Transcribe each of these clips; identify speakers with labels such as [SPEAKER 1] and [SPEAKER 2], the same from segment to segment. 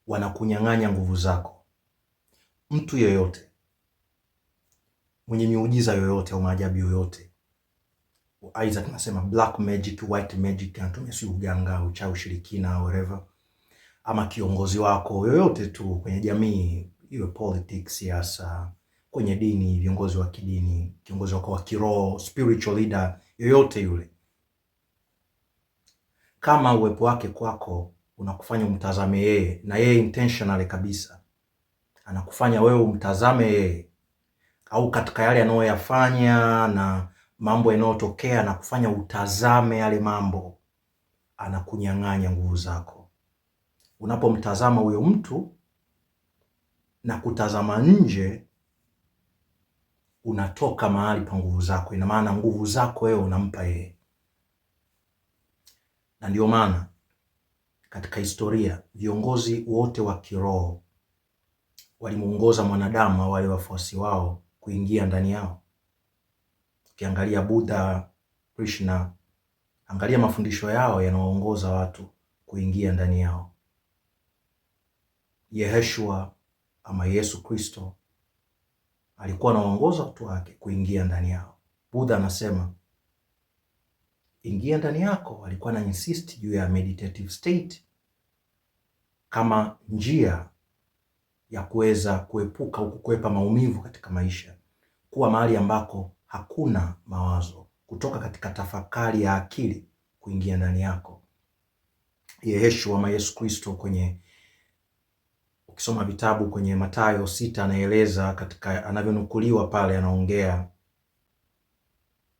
[SPEAKER 1] wanakunyang'anya nguvu zako. Mtu yoyote mwenye miujiza yoyote au maajabu yoyote, aidha tunasema black magic, white magic, anatumia si uganga, uchawi, ushirikina au whatever, ama kiongozi wako yoyote tu kwenye jamii, iwe politics, siasa, kwenye dini, viongozi wa kidini, kiongozi wako wa kiroho, spiritual leader yoyote yule, kama uwepo wake kwako unakufanya umtazame yeye, na yeye intentionally kabisa anakufanya wewe umtazame yeye, au katika yale anayoyafanya na mambo yanayotokea na kufanya utazame yale mambo, anakunyang'anya nguvu zako. Unapomtazama huyo mtu na kutazama nje, unatoka mahali pa nguvu zako. Ina maana nguvu zako wewe unampa yeye. Na ndio maana katika historia viongozi wote wa kiroho walimuongoza mwanadamu au wale wafuasi wao kuingia ndani yao. Ukiangalia Buddha, Krishna, angalia mafundisho yao yanawaongoza watu kuingia ndani yao. Yeshua ama Yesu Kristo alikuwa anawaongoza watu wake kuingia ndani yao. Buddha anasema ingia ndani yako. Alikuwa na insist juu ya meditative state kama njia ya kuweza kuepuka au kukwepa maumivu katika maisha, kuwa mahali ambako hakuna mawazo, kutoka katika tafakari ya akili kuingia ndani yako. Yeshua ama Yesu Kristo, kwenye ukisoma vitabu kwenye Mathayo 6 anaeleza, katika anavyonukuliwa pale, anaongea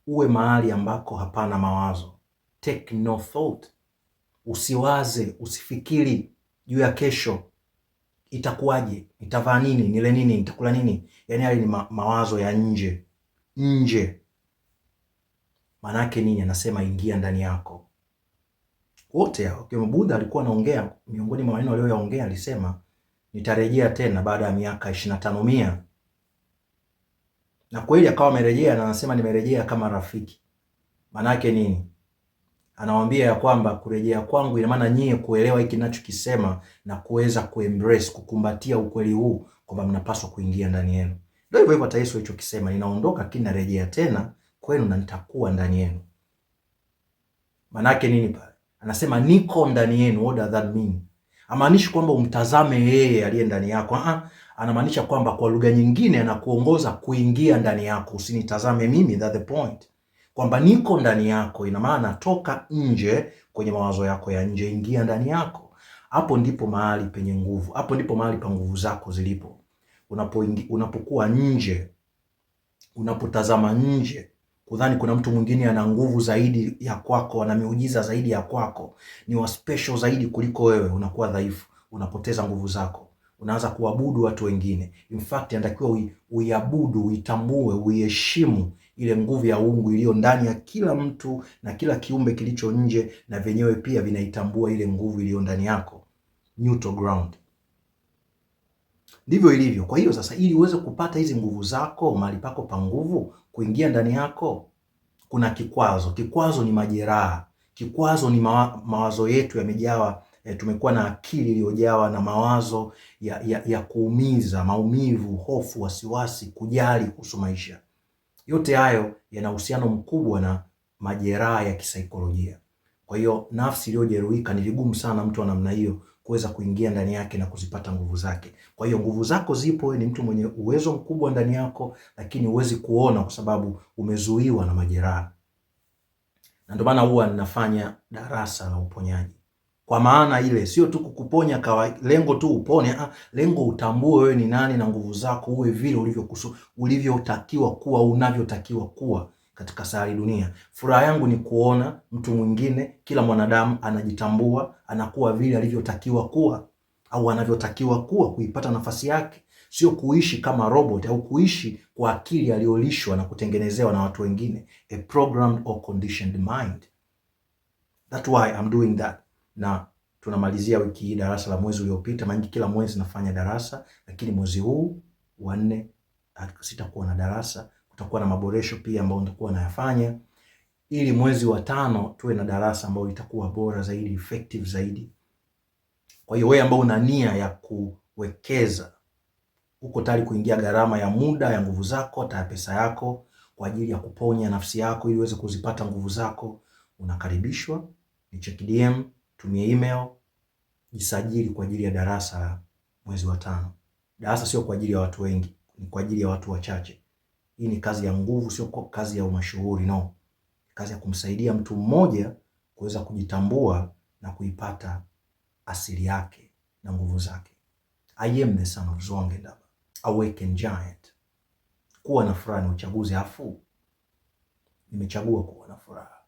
[SPEAKER 1] uwe mahali ambako hapana mawazo. Take no thought. Usiwaze, usifikiri juu ya kesho, itakuwaje, nitavaa nini, nile nini, nitakula nini. Yaani hali ni mawazo ya nje. Maana yake nini? Anasema ingia ndani yako. Wote hao kwa Buddha alikuwa anaongea, miongoni mwa maneno aliyoyaongea alisema nitarejea tena baada ya miaka 25,000. Na kweli akawa amerejea, na anasema nimerejea kama rafiki. Maana yake nini? Anawaambia ya kwamba kurejea kwangu ina maana nyie kuelewa hiki ninachokisema na kuweza kuembrace, kukumbatia ukweli huu kwamba mnapaswa kuingia ndani yenu. Ndio hivyo hata Yesu alichokisema, ninaondoka lakini narejea tena kwenu na nitakuwa ndani yenu. Maana yake nini pale? Anasema niko ndani yenu. What does that mean? Amaanishi kwamba umtazame yeye aliye ndani yako. Anamaanisha kwamba kwa lugha nyingine anakuongoza kuingia ndani yako. Usinitazame mimi, that's the point. Kwamba niko ndani yako ina maana toka nje kwenye mawazo yako ya nje, ingia ndani yako. Hapo ndipo mahali penye nguvu. Hapo ndipo mahali pa nguvu zako zilipo. Unapokuwa nje, unapotazama nje, kudhani kuna mtu mwingine ana nguvu zaidi ya kwako, ana miujiza zaidi ya kwako, ni wa special zaidi kuliko wewe, unakuwa dhaifu, unapoteza nguvu zako. Unaanza kuabudu watu wengine. In fact, inatakiwa uiabudu, uitambue, uiheshimu ile nguvu ya uungu iliyo ndani ya kila mtu na kila kiumbe kilicho nje, na vyenyewe pia vinaitambua ile nguvu iliyo ndani yako. Neutral ground. Ndivyo ilivyo. Kwa hiyo sasa, ili uweze kupata hizi nguvu zako, mahali pako pa nguvu kuingia ndani yako, kuna kikwazo. Kikwazo ni majeraha. Kikwazo ni mawazo yetu yamejawa. Tumekuwa na akili iliyojawa na mawazo ya kuumiza, maumivu, hofu, wasiwasi, kujali kuhusu maisha. Yote hayo yana uhusiano mkubwa na majeraha ya kisaikolojia. Kwa hiyo nafsi iliyojeruhika, ni vigumu sana mtu wa namna hiyo kuweza kuingia ndani yake na kuzipata nguvu zake. Kwa hiyo nguvu zako zipo, ni mtu mwenye uwezo mkubwa ndani yako, lakini huwezi kuona kwa sababu umezuiwa na majeraha. Na ndio maana huwa ninafanya darasa la uponyaji. Kwa maana ile sio tu kukuponya kwa lengo tu upone, lengo utambue wewe ni nani na nguvu zako, uwe vile ulivyotakiwa kuwa, unavyotakiwa kuwa katika sayari dunia. Furaha yangu ni kuona mtu mwingine, kila mwanadamu anajitambua, anakuwa vile alivyotakiwa kuwa au anavyotakiwa kuwa, kuipata nafasi yake, sio kuishi kama robot au kuishi kwa akili aliyolishwa na kutengenezewa na watu wengine, a programmed or conditioned mind. That's why I'm doing that. Na tunamalizia wiki hii darasa la mwezi uliopita. Maana kila mwezi nafanya darasa, lakini mwezi huu wa 4 sitakuwa na darasa. Kutakuwa na maboresho pia ambayo nitakuwa nayafanya, ili mwezi wa 5 tuwe na darasa ambayo litakuwa bora zaidi, effective zaidi, Kwa hiyo wewe ambao una nia ya kuwekeza, uko tayari kuingia gharama ya muda, ya nguvu zako, hata ya pesa yako kwa ajili ya kuponya nafsi yako ili uweze kuzipata nguvu zako, unakaribishwa. Ni check DM, tumie email, jisajili kwa ajili ya darasa mwezi wa 5. Darasa sio kwa ajili ya watu wengi, ni kwa ajili ya watu wachache. Hii ni kazi ya nguvu, sio kazi ya umashuhuri, no. Kazi ya kumsaidia mtu mmoja kuweza kujitambua na kuipata asili yake na nguvu zake. I am the son of Zwangendaba, awakened giant. Kuwa na furaha ni uchaguzi, afu nimechagua kuwa na furaha.